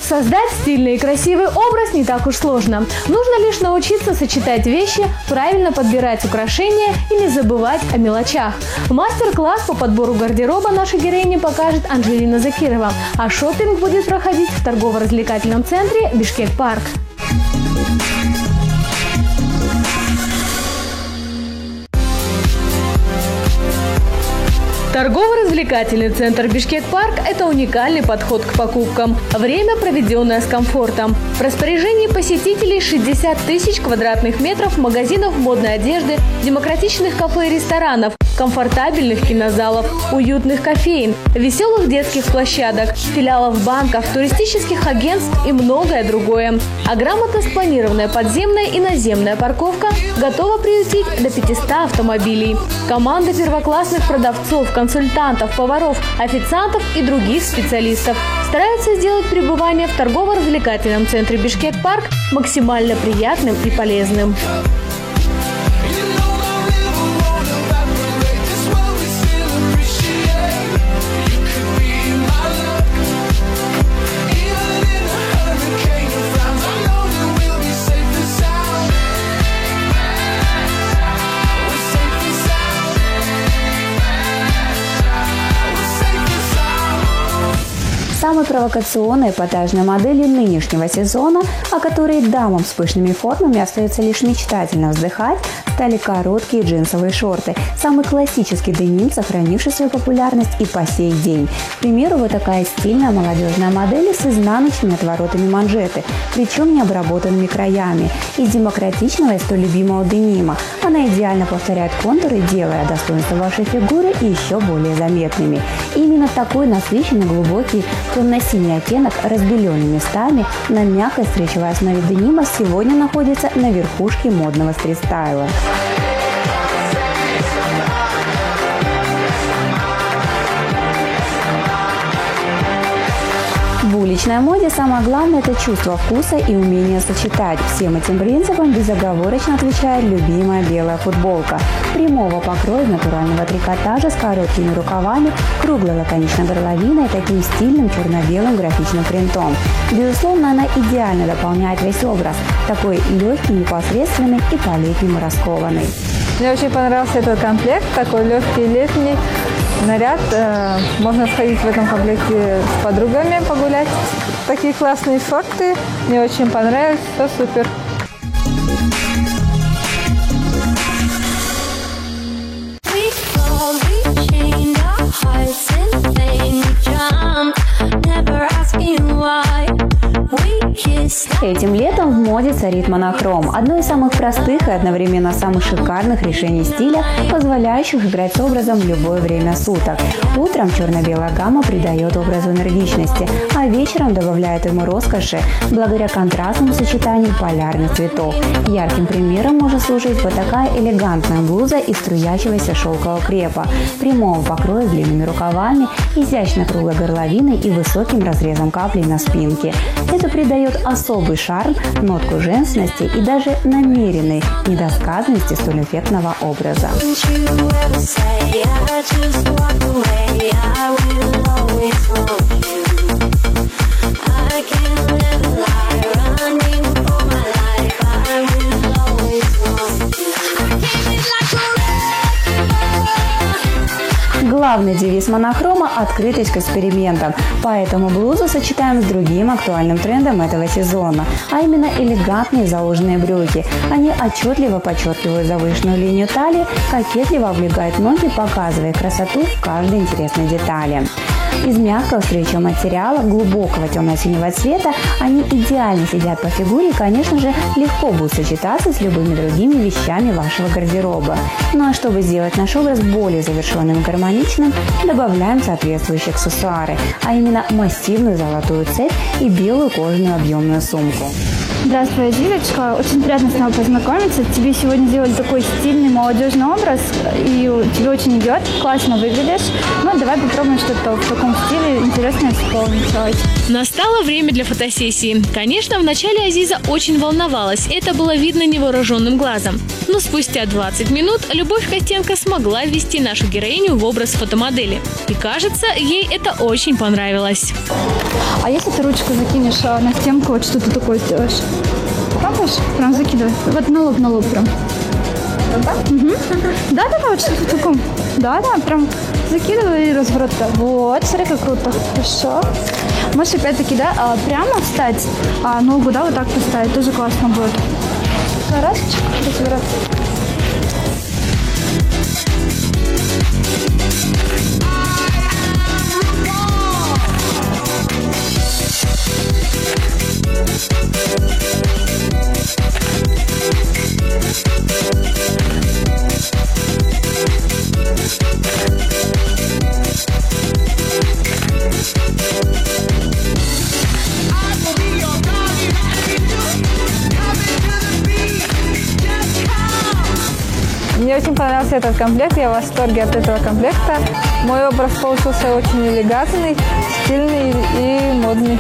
Создать стильный и красивый образ не так уж сложно. Нужно лишь научиться сочетать вещи, правильно подбирать украшения и не забывать о мелочах. Мастер-класс по подбору гардероба нашей героини покажет Анжелина Закирова, а шопинг будет проходить в торгово-развлекательном центре «Бишкек-парк». Торгово-развлекательный центр «Бишкек-парк» – это уникальный подход к покупкам. Время, проведенное с комфортом. В распоряжении посетителей 60 тысяч квадратных метров магазинов модной одежды, демократичных кафе и ресторанов, комфортабельных кинозалов, уютных кофеин, веселых детских площадок, филиалов банков, туристических агентств и многое другое. А грамотно спланированная подземная и наземная парковка готова приютить до 500 автомобилей. Команда первоклассных продавцов, консультантов, поваров, официантов и других специалистов стараются сделать пребывание в торгово-развлекательном центре «Бишкек-парк» максимально приятным и полезным. Самой провокационной эпатажной моделью нынешнего сезона, о которой дамам с пышными формами остается лишь мечтательно вздыхать, стали короткие джинсовые шорты. Самый классический деним, сохранивший свою популярность и по сей день. К примеру, вот такая стильная молодежная модель с изнаночными отворотами манжеты, причем не обработанными краями. Из демократичного и столь любимого денима. Она идеально повторяет контуры, делая достоинства вашей фигуры еще более заметными. И именно такой насыщенный, глубокий, темно-синий оттенок, разбеленный местами, на мягкой стречевой основе денима сегодня находится на верхушке модного стрит-стайла. В уличной моде самое главное – это чувство вкуса и умение сочетать. Всем этим принципам безоговорочно отвечает любимая белая футболка. Прямого покроя натурального трикотажа с короткими рукавами, круглой лаконичной горловиной и таким стильным черно-белым графичным принтом. Безусловно, она идеально дополняет весь образ. Такой легкий, непосредственный и по-летнему раскованный. Мне очень понравился этот комплект, такой легкий летний наряд. Можно сходить в этом комплекте с подругами погулять. Такие классные шорты. Мне очень понравились. Все супер. Этим летом в моде царит монохром. Одно из самых простых и одновременно самых шикарных решений стиля, позволяющих играть с образом в любое время суток. Утром черно-белая гамма придает образу энергичности, а вечером добавляет ему роскоши благодаря контрастному сочетанию полярных цветов. Ярким примером может служить вот такая элегантная блуза из струящегося шелкового крепа, прямого покроя с длинными рукавами, изящно круглой горловиной и высоким разрезом каплей на спинке. Это придает особый шарм, нотку женственности и даже намеренной недосказанности столь эффектного образа. Главный девиз монохрома – открытость к экспериментам. Поэтому блузу сочетаем с другим актуальным трендом этого сезона, а именно элегантные зауженные брюки. Они отчетливо подчеркивают завышенную линию талии, кокетливо облегают ноги, показывая красоту в каждой интересной детали. Из мягкого стричего материала, глубокого темно-синего цвета, они идеально сидят по фигуре и, конечно же, легко будут сочетаться с любыми другими вещами вашего гардероба. Ну а чтобы сделать наш образ более завершенным и гармоничным, добавляем соответствующие аксессуары, а именно массивную золотую цепь и белую кожаную объемную сумку. Здравствуй, Азизочка. Очень приятно с тобой познакомиться. Тебе сегодня сделали такой стильный молодежный образ, и тебе очень идет, классно выглядишь. Ну, давай попробуем что-то в таком своем стиле интересно исполнить. Настало время для фотосессии. Конечно, вначале Азиза очень волновалась. Это было видно невооруженным глазом. Но спустя 20 минут Любовь Костенко смогла ввести нашу героиню в образ фотомодели. И кажется, ей это очень понравилось. А если ты ручку закинешь на стенку, вот что ты такое сделаешь? Пробуешь? Прям закидывай. Вот на лоб прям. Угу. Да, вот что-то в таком. Да, прям закидывай и разворот. Вот, смотри, как круто. Хорошо. Можешь опять-таки, прямо встать, а ногу, вот так поставить. Тоже классно будет. Разочек, разворот. Мне очень понравился этот комплект, я в восторге от этого комплекта. Мой образ получился очень элегантный, стильный и модный.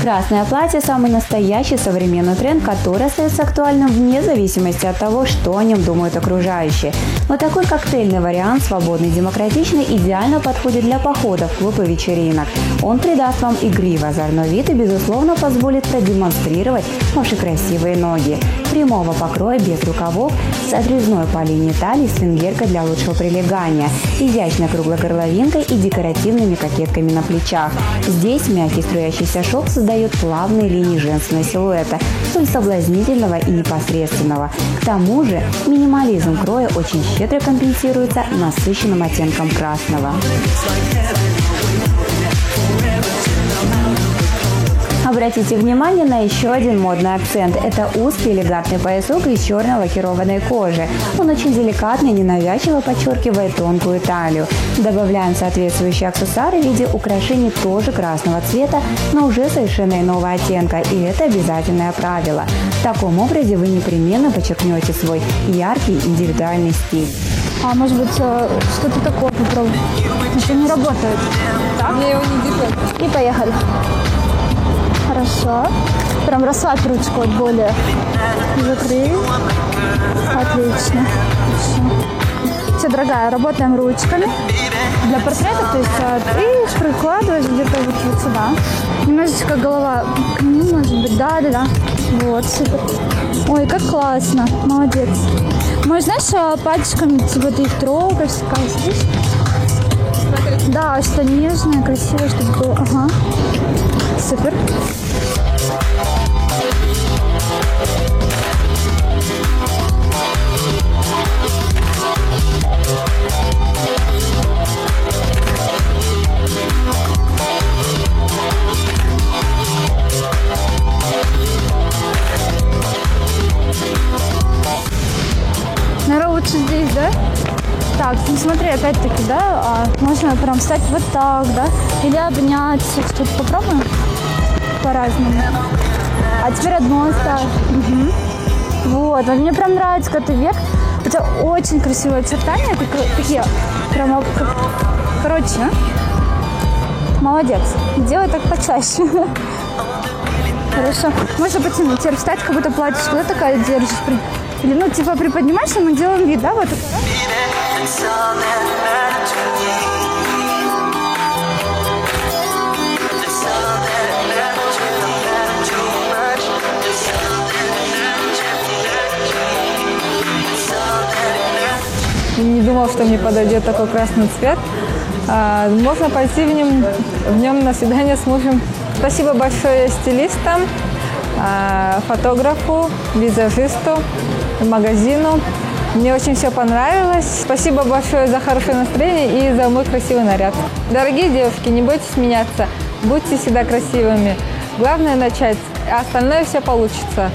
Красное платье – самый настоящий современный тренд, который остается актуальным вне зависимости от того, что о нем думают окружающие. Но такой коктейльный вариант, свободный и демократичный, идеально подходит для походов, клуб и вечеринок. Он придаст вам игривый озорной вид и, безусловно, позволит продемонстрировать ваши красивые ноги. Прямого покроя, без рукавов, с отрезной по линии талии, с венгеркой для лучшего прилегания, изящной круглой горловинкой и декоративными кокетками на плечах. Здесь мягкий струящийся шелк создает плавные линии женственного силуэта, столь соблазнительного и непосредственного. К тому же минимализм кроя очень щедро компенсируется насыщенным оттенком красного. Обратите внимание на еще один модный акцент. Это узкий элегантный поясок из черной лакированной кожи. Он очень деликатно и ненавязчиво подчеркивает тонкую талию. Добавляем соответствующие аксессуары в виде украшений тоже красного цвета, но уже совершенно иного оттенка. И это обязательное правило. В таком образе вы непременно подчеркнете свой яркий индивидуальный стиль. А может быть, что-то такое попробуем? Еще не работает. Так? Мне его не делают. И поехали. Хорошо. Прям расслабь ручку вот более. Закрыть. Отлично. Хорошо. Все, дорогая, работаем ручками. Для портретов, то есть ты прикладываешь где-то вот сюда. Немножечко голова к ним, может быть. Да. Вот, супер. Ой, как классно. Молодец. Можешь, знаешь, пальчиками, типа ты их трогаешь, видишь? Да, что нежное, красивое, чтобы было. Ага. Супер. Наверное, лучше здесь, да? Так, ну смотри, опять-таки, можно прям встать вот так, или обнять, что-то попробуем по-разному. А теперь одно ставь. Угу. Вот, мне прям нравится, когда ты вверх. У тебя очень красивые очертания, такие, прямо, короче, молодец. Делай так почаще. Хорошо. Можно потянуть, теперь встать, как будто платьишко, да, такая держишь. Или, типа приподнимаешь, и мы делаем вид, да, вот это, да? Не думал, что мне подойдет такой красный цвет. Можно пойти в нем на свидание с мужем. Спасибо большое стилистам, фотографу, визажисту, магазину. Мне очень все понравилось. Спасибо большое за хорошее настроение и за мой красивый наряд. Дорогие девушки, не бойтесь меняться. Будьте всегда красивыми. Главное начать, а остальное все получится.